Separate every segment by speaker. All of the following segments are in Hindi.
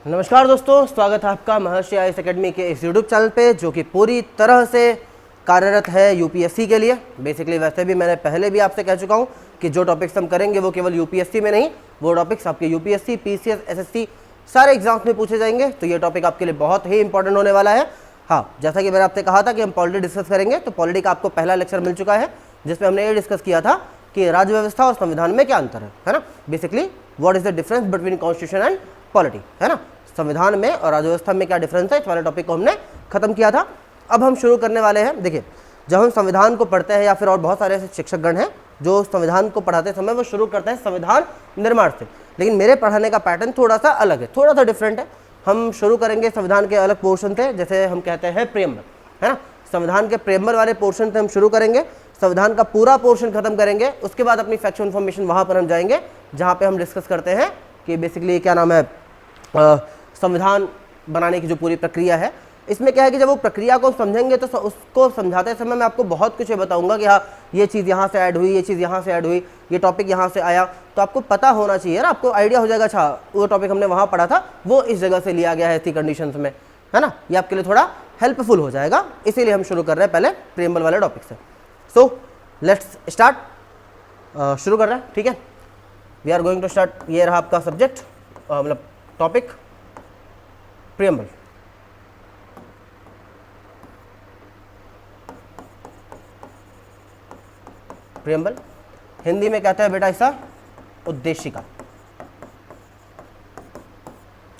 Speaker 1: नमस्कार दोस्तों, स्वागत है आपका महर्षि आईएएस एकेडमी के इस यूट्यूब चैनल पे जो कि पूरी तरह से कार्यरत है यूपीएससी के लिए। बेसिकली वैसे भी मैंने पहले भी आपसे कह चुका हूँ कि जो टॉपिक्स हम करेंगे वो केवल यूपीएससी में नहीं, वो टॉपिक्स आपके यूपीएससी, पीसीएस, एसएससी सारे एग्जाम्स में पूछे जाएंगे। तो ये टॉपिक आपके लिए बहुत ही इंपॉर्टेंट होने वाला है। हाँ, जैसा कि मैंने आपसे कहा था कि हम पॉलिटी डिस्कस करेंगे, तो पॉलिटी का आपको पहला लेक्चर मिल चुका है जिसमें हमने ये डिस्कस किया था कि राज्य व्यवस्था और संविधान में क्या अंतर है ना। Basically what is the difference between constitution and polity, है ना। संविधान में और राज्य व्यवस्था में क्या डिफरेंस है, इस वाले टॉपिक को हमने खत्म किया था। अब हम शुरू करने वाले हैं। देखिए, जब हम संविधान को पढ़ते हैं या फिर और बहुत सारे ऐसे शिक्षकगण हैं जो संविधान को पढ़ाते समय वो शुरू करते हैं संविधान निर्माण से, लेकिन मेरे पढ़ाने का पैटर्न थोड़ा सा अलग है, थोड़ा सा डिफरेंट है। हम शुरू करेंगे संविधान के अलग पोर्शन से, जैसे हम कहते हैं प्रेम्बल, है ना। संविधान के प्रेम्बल वाले पोर्शन से हम शुरू करेंगे, संविधान का पूरा पोर्शन खत्म करेंगे। उसके बाद अपनी फैक्चुअल इन्फॉर्मेशन वहाँ पर हम जाएंगे जहाँ पे हम डिस्कस करते हैं कि बेसिकली क्या नाम है, संविधान बनाने की जो पूरी प्रक्रिया है। इसमें क्या है कि जब वो प्रक्रिया को समझेंगे तो उसको समझाते समय मैं आपको बहुत कुछ बताऊंगा कि हाँ, ये चीज़ यहाँ से ऐड हुई, ये चीज़ यहाँ से ऐड हुई, ये टॉपिक यहाँ से आया, तो आपको पता होना चाहिए ना, आपको आइडिया हो जाएगा अच्छा वो टॉपिक हमने वहाँ पढ़ा था, वो इस जगह से लिया गया है ऐसी कंडीशंस में, है ना। ये आपके लिए थोड़ा हेल्पफुल हो जाएगा, इसीलिए हम शुरू कर रहे हैं पहले प्रेम्बल वाले टॉपिक से। सो लेट्स स्टार्ट, शुरू कर रहे हैं, ठीक है। We are going to start. ये रहा आपका सब्जेक्ट, मतलब टॉपिक प्रेम्बल। प्रेम्बल हिंदी में कहते हैं बेटा ऐसा उद्देशिका,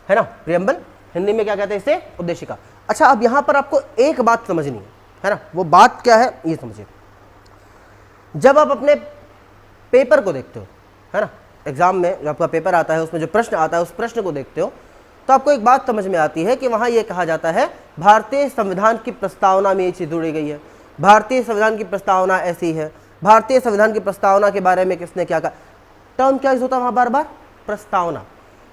Speaker 1: है ना। प्रेम्बल हिंदी में क्या कहते हैं इसे, उद्देशिका। अच्छा, अब यहां पर आपको एक बात समझनी है ना, वो बात क्या है ये समझिए। जब आप अपने पेपर को देखते हो, है ना, एग्जाम में जब आपका पेपर आता है उसमें जो प्रश्न आता है उस प्रश्न को देखते हो, तो आपको एक बात समझ में आती है कि वहाँ ये कहा जाता है भारतीय संविधान की प्रस्तावना में ये चीज़ जुड़ी गई है, भारतीय संविधान की प्रस्तावना ऐसी है, भारतीय संविधान की प्रस्तावना के बारे में किसने क्या कहा। टर्म क्या यूज होता है वहाँ बार बार, प्रस्तावना।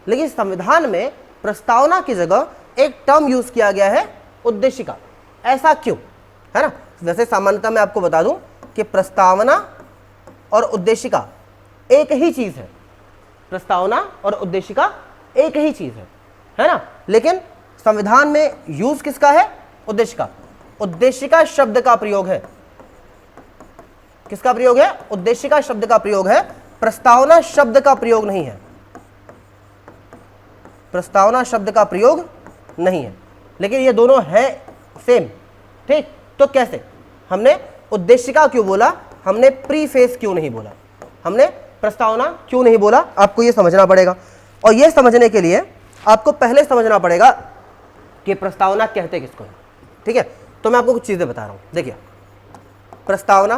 Speaker 1: लेकिन संविधान में प्रस्तावना की जगह एक टर्म यूज किया गया है उद्देशिका। ऐसा क्यों, है ना। वैसे सामान्यतः मैं आपको बता दूं कि प्रस्तावना और उद्देशिका एक ही चीज़ है, प्रस्तावना और उद्देशिका एक ही चीज़ है ना। लेकिन संविधान में यूज किसका है, उद्देशिका। उद्देशिका शब्द का प्रयोग है, किसका प्रयोग है, उद्देशिका शब्द का प्रयोग है, प्रस्तावना शब्द का प्रयोग नहीं है, प्रस्तावना शब्द का प्रयोग नहीं है। लेकिन ये दोनों है सेम, ठीक। तो कैसे, हमने उद्देशिका क्यों बोला, हमने प्रीफेस क्यों नहीं बोला, हमने प्रस्तावना क्यों नहीं बोला, आपको ये समझना पड़ेगा। और ये समझने के लिए आपको पहले समझना पड़ेगा कि प्रस्तावना कहते किसको है, ठीक है। तो मैं आपको कुछ चीजें बता रहा हूं। देखिए, प्रस्तावना,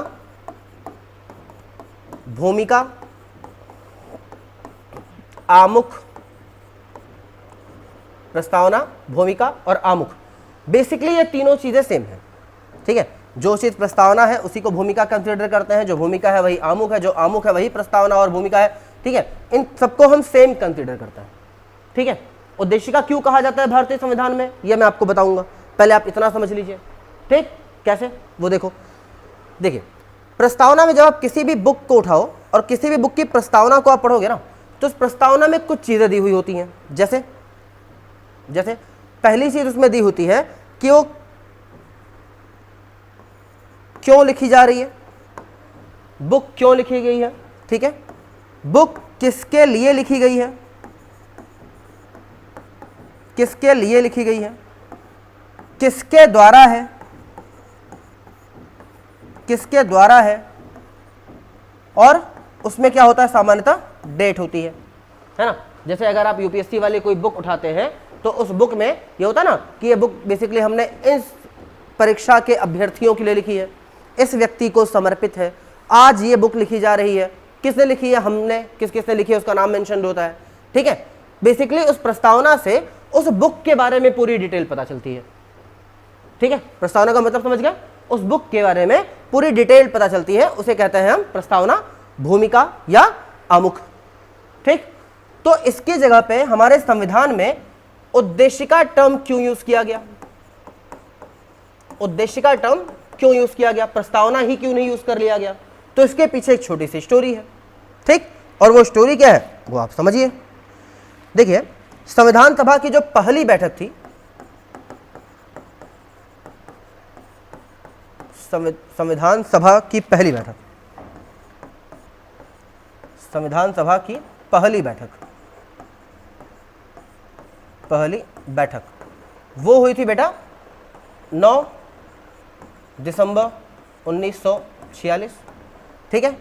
Speaker 1: भूमिका, आमुख, प्रस्तावना, भूमिका और आमुख, बेसिकली ये तीनों चीजें सेम है, ठीक है। जो चीज प्रस्तावना है उसी को भूमिका कंसीडर करते हैं, जो भूमिका है वही आमुख है, जो आमुख है वही प्रस्तावना और भूमिका है, ठीक है। इन सबको हम सेम कंसीडर करते हैं, ठीक है। उद्देशिका क्यों कहा जाता है भारतीय संविधान में, ये मैं आपको बताऊंगा, पहले आप इतना समझ लीजिए, ठीक। कैसे, वो देखो। देखिए, प्रस्तावना में जब आप किसी भी बुक को उठाओ और किसी भी बुक की प्रस्तावना को आप पढ़ोगे ना, तो उस प्रस्तावना में कुछ चीजें दी हुई होती हैं। जैसे जैसे पहली चीज उसमें दी होती है कि वो क्यों लिखी जा रही है, बुक क्यों लिखी गई है, ठीक है। बुक किसके लिए लिखी गई है, किसके लिए लिखी गई है, किसके द्वारा है, किसके द्वारा है, और उसमें क्या होता है, सामान्यतः डेट होती है ना। जैसे अगर आप यूपीएससी वाली कोई बुक उठाते हैं तो उस बुक में ये होता है ना कि ये बुक बेसिकली हमने इस परीक्षा के अभ्यर्थियों के लिए लिखी है, इस व्यक्ति को समर्पित है, आज ये बुक लिखी जा रही है, किसने लिखी है, हमने, किसने लिखी है उसका नाम मेंशन होता है, ठीक है। बेसिकली उस प्रस्तावना से उस बुक के बारे में पूरी डिटेल पता चलती है, ठीक है। प्रस्तावना का मतलब समझ गए, उस बुक के बारे में पूरी डिटेल पता चलती है, उसे कहते हैं हम प्रस्तावना, भूमिका या आमुख, ठीक। तो इसकी जगह पे हमारे संविधान में उद्देशिका टर्म क्यों यूज किया गया, उद्देशिका टर्म क्यों यूज किया गया, प्रस्तावना ही क्यों नहीं यूज कर लिया गया। तो इसके पीछे एक छोटी सी स्टोरी है, ठीक। और वो स्टोरी क्या है वो आप समझिए। देखिए, संविधान सभा की जो पहली बैठक थी, संविधान सभा की पहली बैठक, संविधान सभा की पहली बैठक, पहली बैठक वो हुई थी बेटा 9 दिसंबर 1946। ठीक है।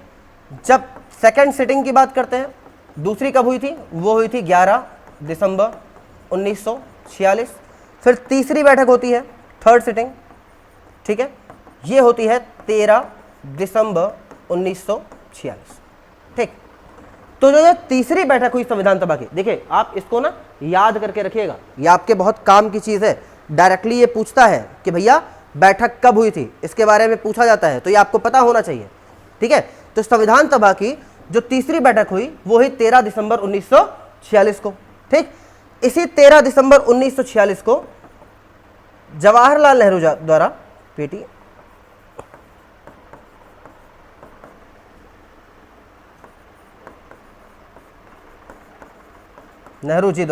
Speaker 1: जब सेकंड सिटिंग की बात करते हैं, दूसरी कब हुई थी? वो हुई थी 11 दिसंबर 1946। फिर तीसरी बैठक होती है, थर्ड सिटिंग, ठीक है, ये होती है 13 दिसंबर 1946। ठीक। तो जो ये तीसरी बैठक हुई संविधान सभा की, देखिए आप इसको ना याद करके रखिएगा, ये आपके बहुत काम की चीज है। डायरेक्टली ये पूछता है कि भैया बैठक कब हुई थी, इसके बारे में पूछा जाता है, तो ये आपको पता होना चाहिए। ठीक है। तो संविधान सभा की जो तीसरी बैठक हुई वो हुई 13 दिसंबर 1946 को। ठीक। इसी 13 दिसंबर 1946 को जवाहरलाल नेहरू द्वारा बेटी नेहरू जी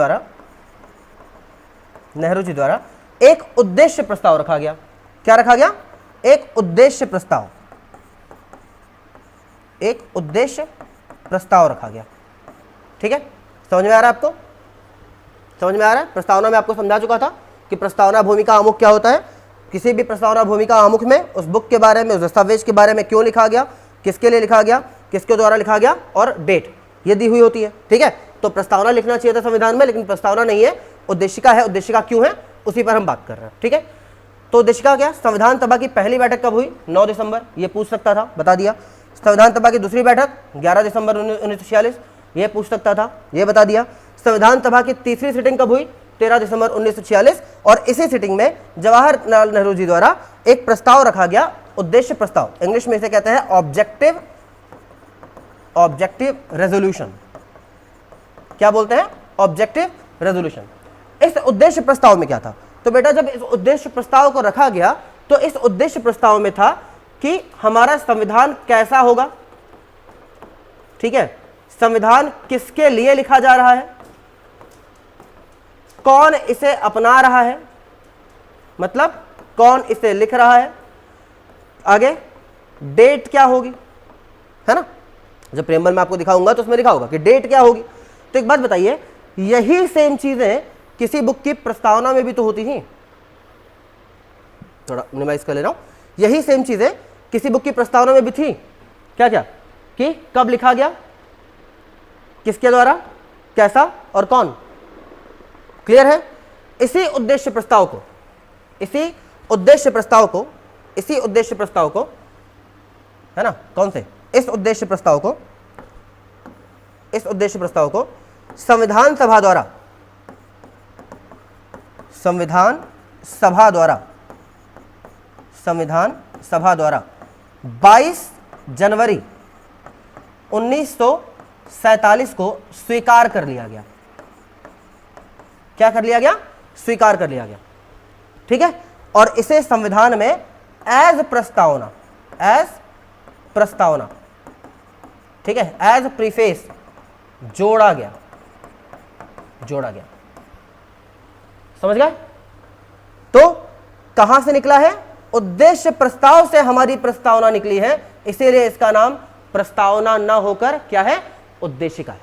Speaker 1: द्वारा एक उद्देश्य प्रस्ताव रखा गया। क्या रखा गया? एक उद्देश्य प्रस्ताव, एक उद्देश्य प्रस्ताव रखा गया। ठीक है। समझ में आ रहा है आपको? समझ में आ रहा है? प्रस्तावना में आपको समझा चुका था कि प्रस्तावना भूमिका आमुख क्या होता है। किसी भी प्रस्तावना भूमिका आमुख में उस बुक के बारे में, उस दस्तावेज के बारे में क्यों लिखा गया, किसके लिए लिखा गया, किसके द्वारा लिखा गया और डेट ये दी हुई होती है। ठीक है। तो प्रस्तावना लिखना चाहिए था संविधान में, लेकिन प्रस्तावना नहीं है, उद्देशिका है। उद्देशिका क्यों है उसी पर हम बात कर रहे हैं। ठीक है। तो उद्देशिका क्या? संविधान सभा की पहली बैठक कब हुई? 9 दिसंबर, ये पूछ सकता था, बता दिया। संविधान सभा की दूसरी बैठक 11 दिसंबर 1946, ये पूछ सकता था, ये बता दिया। संविधान सभा की तीसरी सिटिंग कब हुई? 13 दिसंबर 1946। और इसी सिटिंग में जवाहरलाल नेहरू जी द्वारा एक प्रस्ताव रखा गया, उद्देश्य प्रस्ताव, इंग्लिश में इसे कहते हैं ऑब्जेक्टिव रेजोल्यूशन। क्या बोलते हैं? Objective resolution. इस उद्देश्य प्रस्ताव में क्या था? तो बेटा जब इस उद्देश्य प्रस्ताव को रखा गया तो इस उद्देश्य प्रस्ताव में था कि हमारा संविधान कैसा होगा। ठीक है। संविधान किसके लिए लिखा जा रहा है, कौन इसे अपना रहा है, मतलब कौन इसे लिख रहा है, आगे डेट क्या होगी, है ना। जब प्रेमबल में आपको दिखाऊंगा तो उसमें लिखा होगा कि डेट क्या होगी। तो एक बात बताइए, यही सेम चीजें किसी बुक की प्रस्तावना में भी तो होती थी। थोड़ा मिनिमाइज कर ले रहा हूं। यही सेम चीजें किसी बुक की प्रस्तावना में भी थी। क्या क्या? कि कब लिखा गया, किसके द्वारा, कैसा और कौन। क्लियर है? इसी उद्देश्य प्रस्ताव को है ना, कौन से, इस उद्देश्य प्रस्ताव को संविधान सभा द्वारा 22 जनवरी 1947 को स्वीकार कर लिया गया। क्या कर लिया गया? स्वीकार कर लिया गया। ठीक है। और इसे संविधान में एज प्रस्तावना, ठीक है, एज प्रीफेस जोड़ा गया। समझ गए? तो कहां से निकला है? उद्देश्य प्रस्ताव से हमारी प्रस्तावना निकली है, इसीलिए इसका नाम प्रस्तावना न होकर क्या है? उद्देशिका है।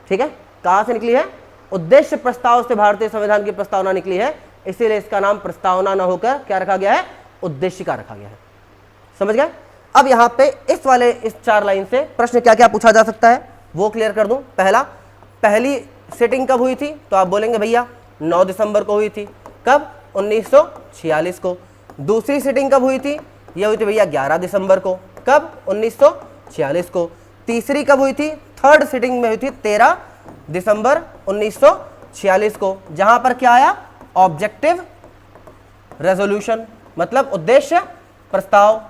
Speaker 1: ठीक है। कहां से निकली है? उद्देश्य प्रस्ताव से भारतीय संविधान की प्रस्तावना निकली है, इसीलिए इसका नाम प्रस्तावना न होकर क्या रखा गया है? उद्देशिका रखा गया है। समझ गए? अब यहां पे इस 4 लाइन से प्रश्न क्या क्या पूछा जा सकता है वो क्लियर कर दूं। पहली सिटिंग कब हुई थी? तो आप बोलेंगे भैया 9 दिसंबर को हुई थी। कब? 1946 को। दूसरी सिटिंग कब हुई थी? यह हुई थी भैया 11 दिसंबर को। कब? 1946 को। तीसरी कब हुई थी? थर्ड सिटिंग में हुई थी 13 दिसंबर 1946 को, जहां पर क्या आया? ऑब्जेक्टिव रेजोल्यूशन, मतलब उद्देश्य प्रस्ताव,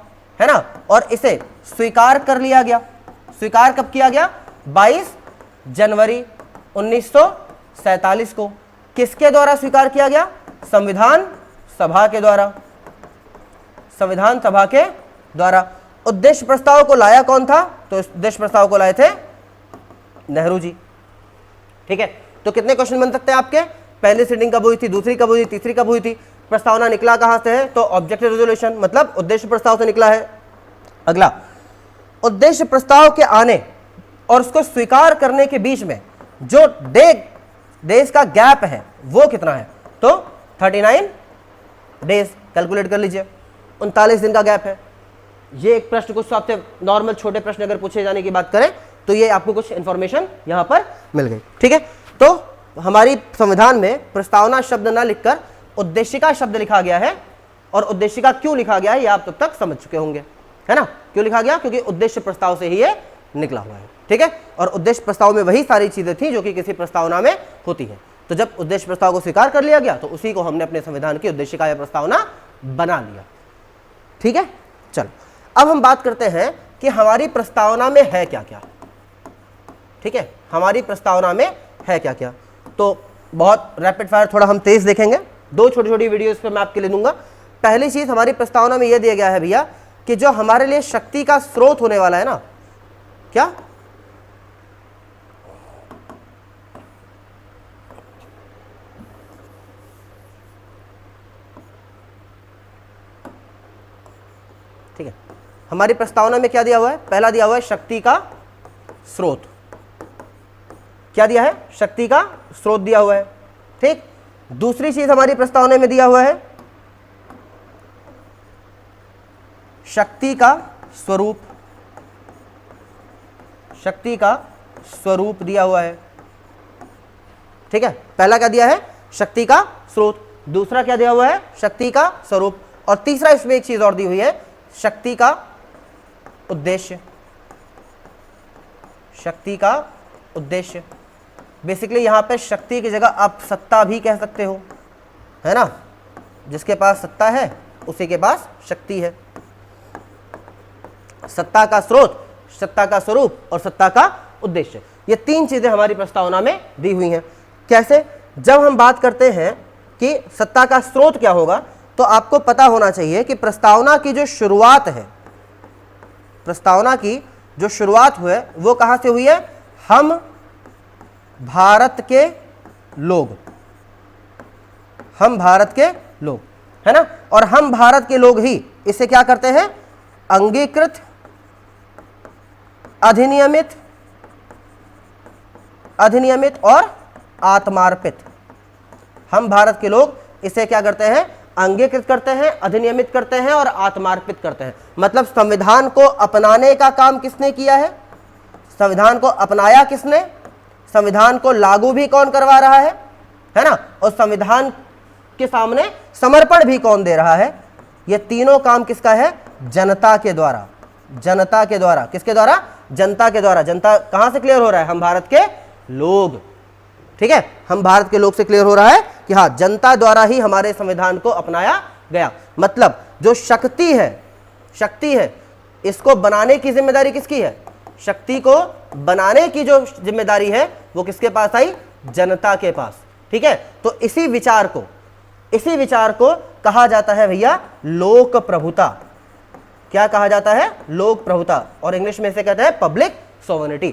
Speaker 1: है ना। और इसे स्वीकार कर लिया गया। स्वीकार कब किया गया? 22 जनवरी 1947 को। किसके द्वारा स्वीकार किया गया? संविधान सभा के द्वारा। उद्देश्य प्रस्ताव को लाया कौन था? तो उद्देश्य प्रस्ताव को लाए थे नेहरू जी। ठीक है। तो कितने क्वेश्चन बन सकते हैं आपके? पहली सीटिंग कब हुई थी, दूसरी कब हुई थी, तीसरी कब हुई थी, प्रस्तावना निकला कहां से है? तो ऑब्जेक्टिव रेजोल्यूशन मतलब उद्देश्य प्रस्ताव से निकला है। अगला, उद्देश्य प्रस्ताव के आने और उसको स्वीकार करने के बीच में जो डेज का गैप है वो कितना है? तो 39 डेज, कैलकुलेट कर लीजिए, 39 दिन का गैप है। ये एक प्रश्न कुछ आपसे नॉर्मल छोटे प्रश्न अगर पूछे जाने की बात करें तो ये आपको कुछ इंफॉर्मेशन यहां पर मिल गई। ठीक है, तो हमारी संविधान में प्रस्तावना शब्द ना लिखकर उद्देशिका शब्द लिखा गया है, और उद्देशिका क्यों लिखा गया है ये आप तब तक समझ चुके होंगे, है ना? क्यों लिखा गया? क्योंकि उद्देश्य प्रस्ताव से ही ये निकला हुआ है। ठीक है, और उद्देश्य प्रस्ताव में वही सारी चीजें थी जो कि किसी प्रस्तावना में होती है। तो जब उद्देश्य प्रस्ताव को स्वीकार कर लिया गया तो उसी को हमने अपने संविधान की उद्देशिका या प्रस्तावना बना लिया। ठीक है, चलो अब हम बात करते हैं कि हमारी प्रस्तावना में है क्या क्या। ठीक है, हमारी प्रस्तावना में है क्या क्या। तो बहुत रैपिड फायर, थोड़ा हम तेज देखेंगे, दो छोटी छोटी वीडियो इस पर मैं आपके लिए दूंगा। पहली चीज हमारी प्रस्तावना में यह दिया गया है भैया कि जो हमारे लिए शक्ति का स्रोत होने वाला है ना, क्या? ठीक है, हमारी प्रस्तावना में क्या दिया हुआ है? पहला दिया हुआ है शक्ति का स्रोत। क्या दिया है? शक्ति का स्रोत दिया हुआ है। ठीक, दूसरी चीज हमारी प्रस्तावना में दिया हुआ है शक्ति का स्वरूप। शक्ति का स्वरूप दिया हुआ है। ठीक है, पहला क्या दिया है? शक्ति का स्रोत, दूसरा क्या दिया हुआ है? शक्ति का स्वरूप, और तीसरा इसमें एक चीज और दी हुई है, शक्ति का उद्देश्य। शक्ति का उद्देश्य, बेसिकली यहां पे शक्ति की जगह आप सत्ता भी कह सकते हो, है ना? जिसके पास सत्ता है उसी के पास शक्ति है। सत्ता का स्रोत, सत्ता का स्वरूप और सत्ता का उद्देश्य, ये तीन चीजें हमारी प्रस्तावना में दी हुई हैं। कैसे? जब हम बात करते हैं कि सत्ता का स्रोत क्या होगा, तो आपको पता होना चाहिए कि प्रस्तावना की जो शुरुआत है, प्रस्तावना की जो शुरुआत हुई है वो कहां से हुई है? हम भारत के लोग, हम भारत के लोग, है ना? और हम भारत के लोग ही इसे क्या करते हैं? अंगीकृत, अधिनियमित, अधिनियमित और आत्मार्पित। हम भारत के लोग इसे क्या करते हैं? अंगीकृत करते हैं, अधिनियमित करते हैं और आत्मार्पित करते हैं। मतलब संविधान को अपनाने का काम किसने किया है? संविधान को अपनाया किसने? संविधान को लागू भी कौन करवा रहा है ना? और संविधान के सामने समर्पण भी कौन दे रहा है? ये तीनों काम किसका है? जनता के द्वारा। जनता के द्वारा, किसके द्वारा? जनता के द्वारा। जनता कहां से क्लियर हो रहा है? हम भारत के लोग। ठीक है, हम भारत के लोग से क्लियर हो रहा है कि हाँ, जनता द्वारा ही हमारे संविधान को अपनाया गया। मतलब जो शक्ति है, शक्ति है, इसको बनाने की जिम्मेदारी किसकी है? शक्ति को बनाने की जो जिम्मेदारी है वो किसके पास आई? जनता के पास। ठीक है, तो इसी विचार को कहा जाता है भैया लोक प्रभुता। क्या कहा जाता है? लोक प्रभुता, और इंग्लिश में इसे कहते हैं पब्लिक सोवर्निटी।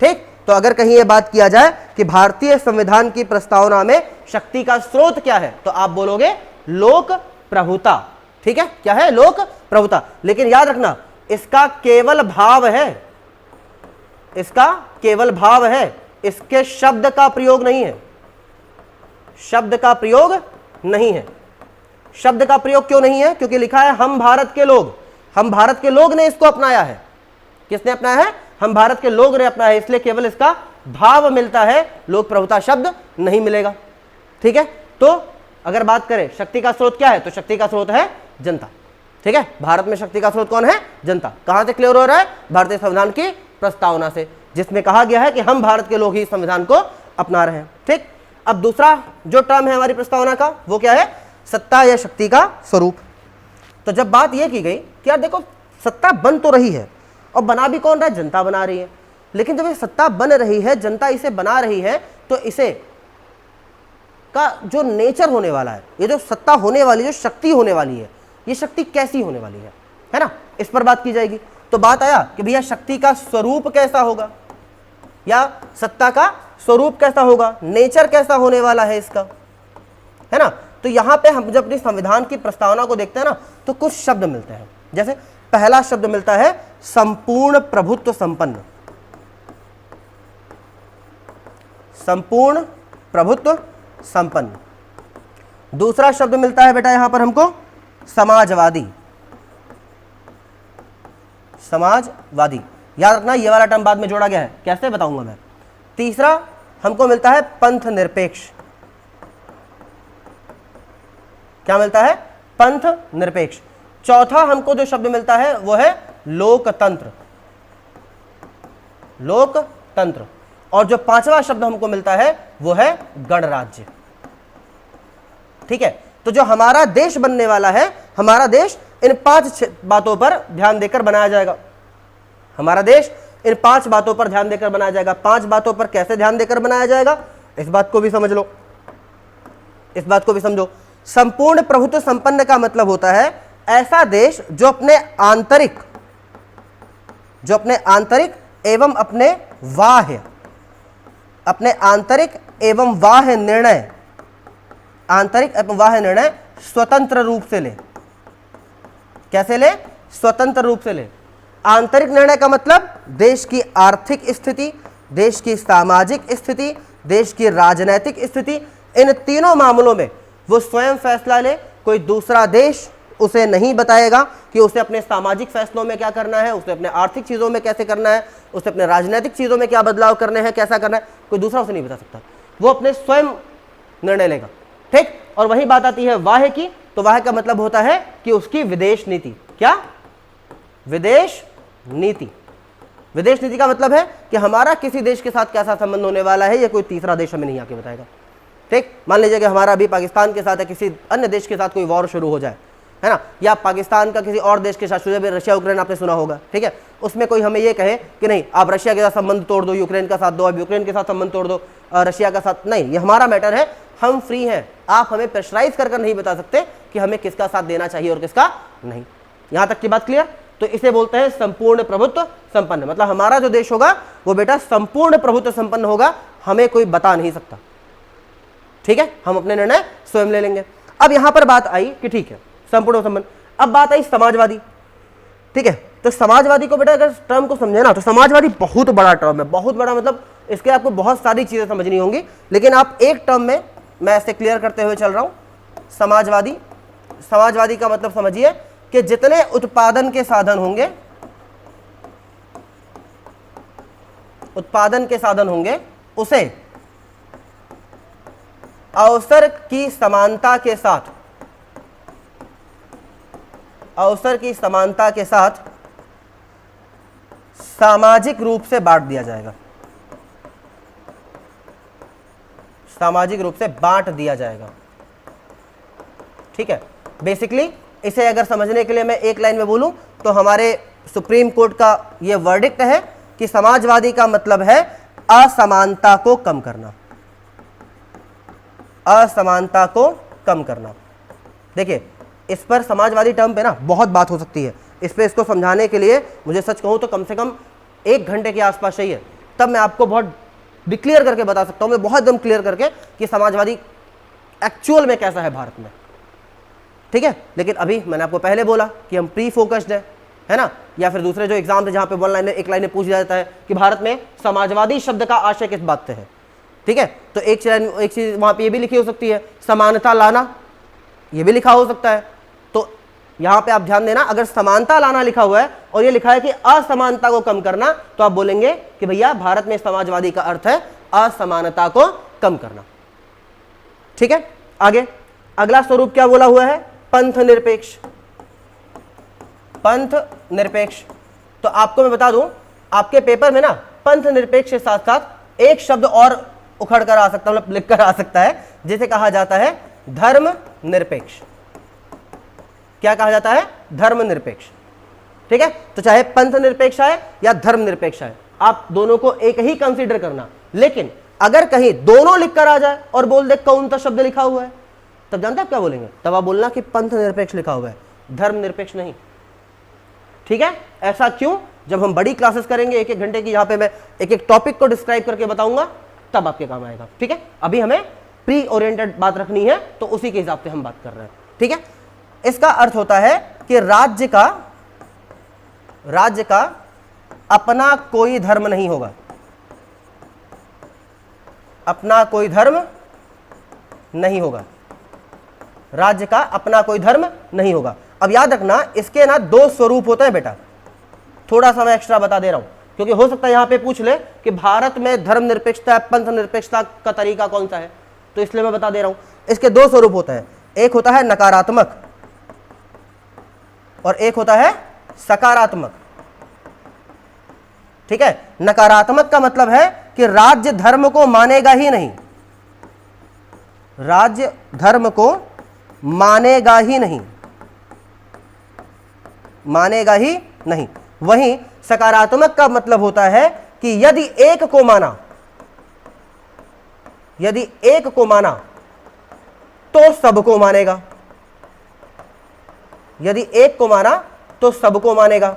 Speaker 1: ठीक, तो अगर कहीं यह बात किया जाए कि भारतीय संविधान की प्रस्तावना में शक्ति का स्रोत क्या है, तो आप बोलोगे लोक प्रभुता। ठीक है, क्या है? लोक प्रभुता। लेकिन याद रखना, इसका केवल भाव है, इसका केवल भाव है, इसके शब्द का प्रयोग नहीं है। शब्द का प्रयोग नहीं है। शब्द का प्रयोग क्यों नहीं है? क्योंकि लिखा है हम भारत के लोग। हम भारत के लोग ने इसको अपनाया है। किसने अपनाया है? हम भारत के लोग ने अपनाया है, इसलिए केवल इसका भाव मिलता है, लोक प्रभुता शब्द नहीं मिलेगा। ठीक है, तो अगर बात करें शक्ति का स्रोत क्या है, तो शक्ति का स्रोत है जनता। ठीक है, भारत में शक्ति का स्रोत कौन है? जनता। कहां से क्लियर हो रहा है? भारतीय संविधान की प्रस्तावना से, जिसमें कहा गया है कि हम भारत के लोग ही संविधान को अपना रहे हैं। ठीक, अब दूसरा जो टर्म है हमारी प्रस्तावना का वो क्या है? सत्ता या शक्ति का स्वरूप। तो जब बात यह की गई कि यार देखो, सत्ता बन तो रही है और बना भी कौन रहा है? जनता बना रही है। लेकिन जब ये सत्ता बन रही है, जनता इसे बना रही है, तो इसे का जो नेचर होने वाला है, ये जो सत्ता होने वाली, जो शक्ति होने वाली है, ये शक्ति कैसी होने वाली है ना? इस पर बात की जाएगी। तो बात आया कि भैया शक्ति का स्वरूप कैसा होगा या सत्ता का स्वरूप कैसा होगा, नेचर कैसा होने वाला है इसका, है ना। तो यहां पे हम जब अपनी संविधान की प्रस्तावना को देखते हैं ना, तो कुछ शब्द मिलते हैं। जैसे पहला शब्द मिलता है संपूर्ण प्रभुत्व संपन्न, संपूर्ण प्रभुत्व संपन्न। दूसरा शब्द मिलता है बेटा यहां पर हमको समाजवादी, समाजवादी। याद रखना ये वाला टर्म बाद में जोड़ा गया है, कैसे बताऊंगा मैं। तीसरा हमको मिलता है पंथ निरपेक्ष, क्या मिलता है, पंथ निरपेक्ष। चौथा हमको जो शब्द मिलता है वो है लोकतंत्र, लोकतंत्र। और जो पांचवा शब्द हमको मिलता है वो है गणराज्य। ठीक है, तो जो हमारा देश बनने वाला है, हमारा देश इन 5 बातों पर ध्यान देकर बनाया जाएगा। हमारा देश इन 5 बातों पर ध्यान देकर बनाया जाएगा। 5 बातों पर कैसे ध्यान देकर बनाया जाएगा, इस बात को भी समझ लो, इस बात को भी समझो। संपूर्ण प्रभुत्व संपन्न का मतलब होता है ऐसा देश जो अपने आंतरिक एवं अपने आंतरिक एवं बाह्य निर्णय, आंतरिक एवं बाह्य निर्णय स्वतंत्र रूप से ले। कैसे ले, स्वतंत्र रूप से ले। आंतरिक निर्णय का मतलब देश की आर्थिक स्थिति, देश की सामाजिक स्थिति, देश की राजनीतिक स्थिति, इन तीनों मामलों में वो स्वयं फैसला ले। कोई दूसरा देश उसे नहीं बताएगा कि उसे अपने सामाजिक फैसलों में क्या करना है, उसे अपने आर्थिक चीज़ों में कैसे करना है, उसे अपने राजनीतिक चीज़ों में क्या बदलाव करने हैं, कैसा करना है, कोई दूसरा उसे नहीं बता सकता। वो अपने स्वयं निर्णय लेगा। ठीक, और वही बात आती है वाह्य की। तो वाह्य का मतलब होता है कि उसकी विदेश नीति, क्या, विदेश नीति। विदेश नीति का मतलब है कि हमारा किसी देश के साथ कैसा संबंध होने वाला है, ये कोई तीसरा देश हमें नहीं आके बताएगा। ठीक, मान लीजिए कि हमारा अभी पाकिस्तान के साथ या किसी अन्य देश के साथ कोई वॉर शुरू हो जाए, है ना, या पाकिस्तान का किसी और देश के साथ शुरू, रशिया यूक्रेन आपने सुना होगा, ठीक है, उसमें कोई हमें ये कहे कि नहीं आप रशिया के साथ संबंध तोड़ दो, यूक्रेन का साथ दो, अब यूक्रेन के साथ संबंध तोड़ दो, रशिया का साथ नहीं, ये हमारा मैटर है, हम फ्री हैं। आप हमें प्रेशराइज कर नहीं बता सकते कि हमें किसका साथ देना चाहिए और किसका नहीं। यहां तक की बात क्लियर। तो इसे बोलते हैं संपूर्ण प्रभुत्व संपन्न। मतलब हमारा जो देश होगा वो बेटा संपूर्ण प्रभुत्व संपन्न होगा, हमें कोई बता नहीं सकता। ठीक है, हम अपने निर्णय स्वयं ले लेंगे। अब यहां पर बात आई कि ठीक है संपूर्ण संपन्न, अब बात आई समाजवादी। ठीक है, तो समाजवादी को बेटा अगर टर्म को समझे ना, तो समाजवादी बहुत बड़ा टर्म है, बहुत बड़ा, मतलब इसके आपको बहुत सारी चीजें समझनी होंगी, लेकिन आप एक टर्म में मैं ऐसे क्लियर करते हुए चल रहा हूं। समाजवादी, समाजवादी का मतलब समझिए कि जितने उत्पादन के साधन होंगे, उत्पादन के साधन होंगे उसे अवसर की समानता के साथ, अवसर की समानता के साथ सामाजिक रूप से बांट दिया जाएगा, सामाजिक रूप से बांट दिया जाएगा। ठीक है, बेसिकली इसे अगर समझने के लिए मैं एक लाइन में बोलूं तो हमारे सुप्रीम कोर्ट का यह वर्डिक्ट है कि समाजवादी का मतलब है असमानता को कम करना, असमानता को कम करना। देखिए इस पर समाजवादी टर्म पे ना बहुत बात हो सकती है, इस पे इसको समझाने के लिए मुझे सच कहूं तो कम से कम 1 घंटे के आसपास चाहिए, तब मैं आपको बहुत डिक्लेयर करके बता सकता हूं, मैं बहुत एकदम क्लियर करके कि समाजवादी एक्चुअल में कैसा है भारत में। ठीक है, लेकिन अभी मैंने आपको पहले बोला कि हम प्री फोकस्ड है ना, या फिर दूसरे जो एग्जाम थे जहां पे 1 लाइन एक लाइन में पूछ दिया जाता है कि भारत में समाजवादी शब्द का आशय किस बात से है। ठीक है, तो एक चीज वहां पे ये भी लिखी हो सकती है समानता लाना, ये भी लिखा हो सकता है। तो यहां पे आप ध्यान देना, अगर समानता लाना लिखा हुआ है और ये लिखा है कि असमानता को कम करना, तो आप बोलेंगे कि भैया भारत में समाजवादी का अर्थ है असमानता को कम करना। ठीक है, आगे अगला स्वरूप क्या बोला हुआ है, पंथ निरपेक्ष। पंथ निरपेक्ष, तो आपको मैं बता दूं आपके पेपर में ना पंथ निरपेक्ष के साथ साथ एक शब्द और उखड़ कर आ सकता है, मतलब लिख कर आ सकता है, जिसे कहा जाता है धर्म निरपेक्ष। क्या कहा जाता है, धर्म निरपेक्ष। ठीक है, तो चाहे पंथ निरपेक्ष है या धर्म निरपेक्ष है, आप दोनों को एक ही कंसीडर करना। लेकिन अगर कहीं दोनों लिखकर आ जाए और बोल दे कौन सा शब्द लिखा हुआ है, तब जानते आप क्या बोलेंगे, तब आप बोलना कि पंथ निरपेक्ष लिखा हुआ है, धर्म निरपेक्ष नहीं। ठीक है, ऐसा क्यों, जब हम बड़ी क्लासेस करेंगे 1-1 घंटे की, यहां पे मैं एक एक टॉपिक को डिस्क्राइब करके बताऊंगा, तब आपके काम आएगा। ठीक है, अभी हमें प्री ओरिएंटेड बात रखनी है, तो उसी के हिसाब से हम बात कर रहे हैं। ठीक है, इसका अर्थ होता है कि राज्य का अपना कोई धर्म नहीं होगा, अपना कोई धर्म नहीं होगा, राज्य का अपना कोई धर्म नहीं होगा। अब याद रखना, इसके ना दो स्वरूप होते हैं बेटा, थोड़ा सा मैं एक्स्ट्रा बता दे रहा हूं, क्योंकि हो सकता है यहां पे पूछ ले कि भारत में धर्मनिरपेक्षता, पंथ निरपेक्षता का तरीका कौन सा है, तो इसलिए मैं बता दे रहा हूं। इसके दो स्वरूप होते हैं, एक होता है नकारात्मक और एक होता है सकारात्मक। ठीक है, नकारात्मक का मतलब है कि राज्य धर्म को मानेगा ही नहीं, राज्य धर्म को मानेगा ही नहीं, मानेगा ही नहीं। वहीं सकारात्मक का मतलब होता है कि यदि एक को माना, यदि एक को माना तो सबको मानेगा, यदि एक को माना तो सबको मानेगा।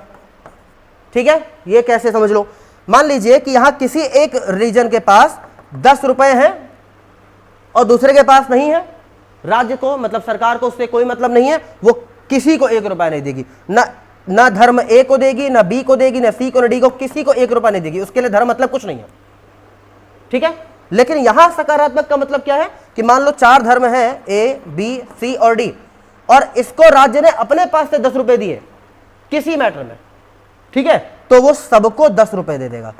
Speaker 1: ठीक है, ये कैसे समझ लो, मान लीजिए कि यहां किसी एक रीजन के पास 10 रुपए हैं और दूसरे के पास नहीं है, राज्य को मतलब सरकार को उससे कोई मतलब नहीं है, वो किसी को 1 रुपया नहीं देगी, ना धर्म ए को देगी, ना बी को देगी, ना सी को, ना डी को, किसी को 1 रुपया नहीं देगी, उसके लिए धर्म मतलब कुछ नहीं है। ठीक है, लेकिन यहां सकारात्मक का मतलब क्या है कि मान लो 4 धर्म है, ए बी सी और डी, और इसको राज्य ने अपने पास से 10 रुपए दिए किसी मैटर में, ठीक है, तो वो सबको 10 रुपए दे देगा।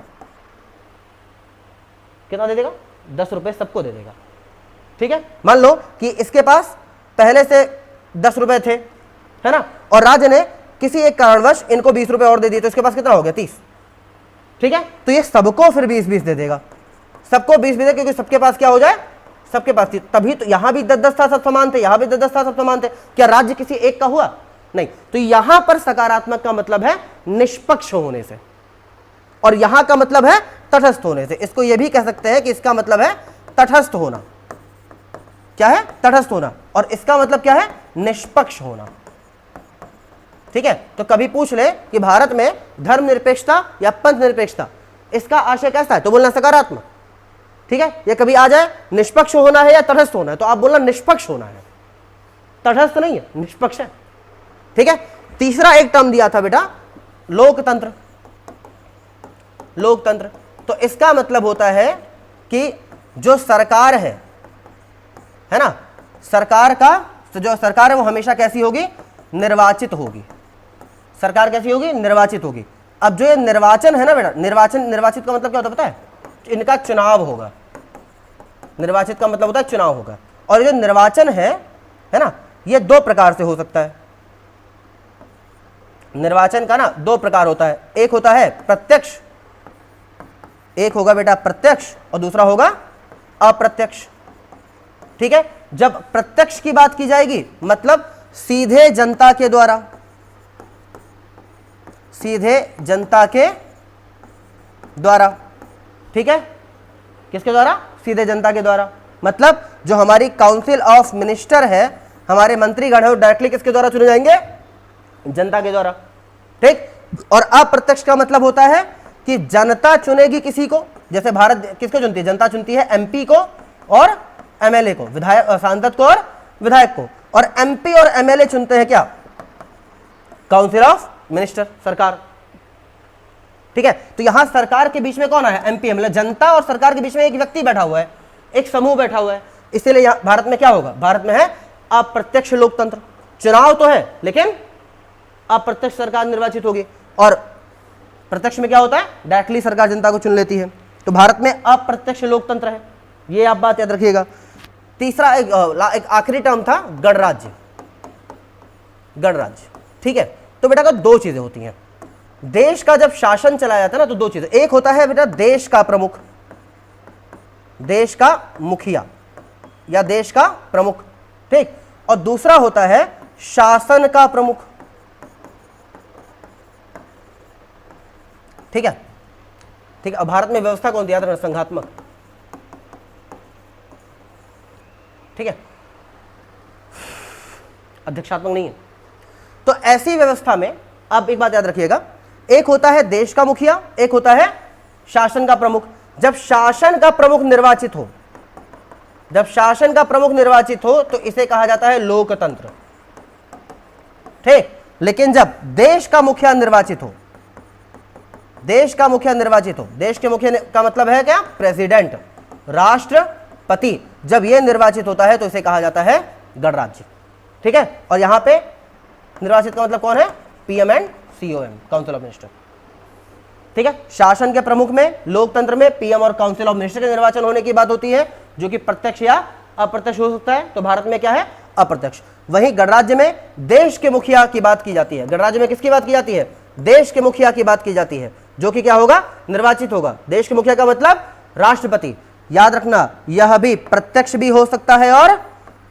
Speaker 1: कितना दे देगा? 10 रुपए सबको दे देगा। ठीक है, मान लो कि इसके पास पहले से 10 रुपए थे, है ना, और राज्य ने किसी एक कारणवश इनको 20 रुपए और दे दिए, तो इसके पास कितना हो गया? 30। ठीक है, तो ये सबको फिर 20-20 दे देगा, सबको 20 दे, क्योंकि सबके पास क्या हो जाए? सबके पास थी, तभी तो यहां भी 10-10 था, सब समान थे, यहां भी 10-10 था, सब समान थे। क्या राज्य किसी एक का हुआ? नहीं। तो यहां पर सकारात्मक का मतलब है निष्पक्ष होने से, और यहां का मतलब है तटस्थ होने से। इसको यह भी कह सकते हैं कि इसका मतलब है तटस्थ होना। क्या है? तटस्थ होना। और इसका मतलब क्या है? निष्पक्ष होना। ठीक है, तो कभी पूछ ले कि भारत में धर्मनिरपेक्षता या पंथ निरपेक्षता, इसका आशय कैसा है, तो बोलना सकारात्मक। ठीक है, ये कभी आ जाए निष्पक्ष होना है या तटस्थ होना है, तो आप बोलना निष्पक्ष होना है, तटस्थ नहीं है, निष्पक्ष है। ठीक है, तीसरा एक टर्म दिया था बेटा, लोकतंत्र। लोकतंत्र, तो इसका मतलब होता है कि जो सरकार है ना, सरकार का, तो जो सरकार है वो हमेशा कैसी होगी? निर्वाचित होगी। सरकार कैसी होगी? निर्वाचित होगी। अब जो ये निर्वाचन है ना बेटा, निर्वाचित का मतलब क्या होता है पता है? इनका चुनाव होगा। निर्वाचित का मतलब होता है चुनाव होगा। और ये जो निर्वाचन है ना, ये 2 प्रकार से हो सकता है। निर्वाचन का ना 2 प्रकार होता है, एक होता है प्रत्यक्ष, एक होगा बेटा प्रत्यक्ष और दूसरा होगा अप्रत्यक्ष। ठीक है, जब प्रत्यक्ष की बात की जाएगी मतलब सीधे जनता के द्वारा, सीधे जनता के द्वारा। ठीक है, किसके द्वारा? सीधे जनता के द्वारा। मतलब जो हमारी काउंसिल ऑफ मिनिस्टर है, हमारे मंत्रीगण है, वो डायरेक्टली किसके द्वारा चुने जाएंगे? जनता के द्वारा। ठीक, और अप्रत्यक्ष का मतलब होता है कि जनता चुनेगी किसी को, जैसे भारत किसको चुनती है? जनता चुनती है एमपी को और एमएलए को, विधायक, सांसद को और विधायक को, और एमपी और एमएलए चुनते हैं क्या? काउंसिल ऑफ मिनिस्टर, सरकार। ठीक है, तो यहां सरकार के बीच में कौन है? MP MLA. जनता और सरकार के बीच में एक व्यक्ति बैठा हुआ है, एक समूह बैठा हुआ है, इसीलिए यहां भारत में क्या होगा? भारत में है अप्रत्यक्ष लोकतंत्र। चुनाव तो है लेकिन अप्रत्यक्ष सरकार निर्वाचित होगी, और प्रत्यक्ष में क्या होता है? डायरेक्टली सरकार जनता को चुन लेती है। तो भारत में अप्रत्यक्ष लोकतंत्र है, ये आप बात याद रखिएगा। तीसरा एक आखिरी टर्म था गणराज्य। गणराज्य, ठीक है, तो बेटा का 2 चीजें होती हैं। देश का जब शासन चलाया जाता है ना, तो 2 चीजें, एक होता है बेटा देश का प्रमुख, देश का मुखिया या देश का प्रमुख, ठीक, और दूसरा होता है शासन का प्रमुख। ठीक है, ठीक है। अब भारत में व्यवस्था कौन सी? याद रखना, संघात्मक। ठीक है, अध्यक्षात्मक नहीं है। तो ऐसी व्यवस्था में अब एक बात याद रखिएगा, एक होता है देश का मुखिया, एक होता है शासन का प्रमुख। जब शासन का प्रमुख निर्वाचित हो, जब शासन का प्रमुख निर्वाचित हो तो इसे कहा जाता है लोकतंत्र, ठीक। लेकिन जब देश का मुखिया निर्वाचित हो, देश का मुखिया निर्वाचित हो, देश के मुखिया का मतलब है क्या, प्रेसिडेंट, राष्ट्रपति, जब यह निर्वाचित होता है तो इसे कहा जाता है गणराज्य, ठीक है। और यहां पे निर्वाचित का मतलब कौन है, PM and COM, council of minister, ठीक है। शासन के प्रमुख में, लोकतंत्र में पीएम और काउंसिल ऑफ मिनिस्टर के निर्वाचन होने की बात होती है, जो कि प्रत्यक्ष या अप्रत्यक्ष हो सकता है। तो भारत में क्या है, अप्रत्यक्ष। वहीं गणराज्य में देश के मुखिया की बात की जाती है। गणराज्य में किसकी बात की जाती है, देश के मुखिया की बात की जाती है, जो कि क्या होगा, निर्वाचित होगा। देश के मुखिया का मतलब राष्ट्रपति। याद रखना, यह भी प्रत्यक्ष भी हो सकता है और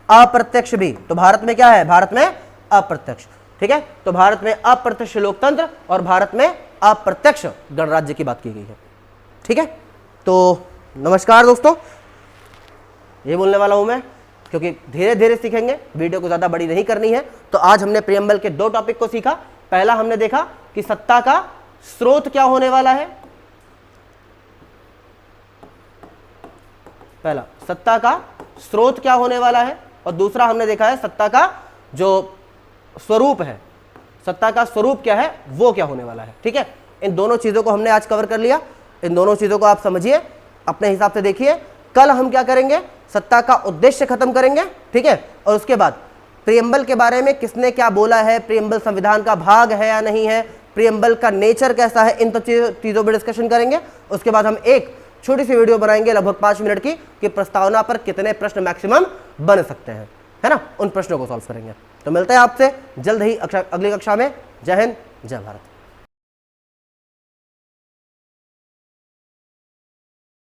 Speaker 1: अप्रत्यक्ष भी। तो भारत में क्या है, भारत में अप्रत्यक्ष, ठीक है। तो भारत में अप्रत्यक्ष लोकतंत्र और भारत में अप्रत्यक्ष गणराज्य की बात की गई है, ठीक है। तो नमस्कार दोस्तों, ये बोलने वाला हूं मैं, क्योंकि धीरे धीरे सीखेंगे, वीडियो को ज्यादा बड़ी नहीं करनी है। तो आज हमने प्रियम्बल के 2 टॉपिक को सीखा। पहला हमने देखा कि सत्ता का स्रोत क्या होने वाला है, पहला सत्ता का स्रोत क्या होने वाला है, और दूसरा हमने देखा है सत्ता का जो स्वरूप है, सत्ता का स्वरूप क्या है, वो क्या होने वाला है, ठीक है। इन दोनों चीजों को हमने आज कवर कर लिया। इन दोनों चीजों को आप समझिए, अपने हिसाब से देखिए। कल हम क्या करेंगे, सत्ता का उद्देश्य खत्म करेंगे, ठीक है। और उसके बाद प्रियम्बल के बारे में किसने क्या बोला है, प्रियम्बल संविधान का भाग है या नहीं है, प्रियम्बल का नेचर कैसा है, इन चीजों पर डिस्कशन करेंगे। उसके बाद हम एक छोटी सी वीडियो बनाएंगे लगभग 5 मिनट की, कि प्रस्तावना पर कितने प्रश्न मैक्सिमम बन सकते हैं, है ना। उन प्रश्नों को सॉल्व करेंगे। तो मिलते हैं आपसे जल्द ही अगली कक्षा में। जय हिंद, जय भारत।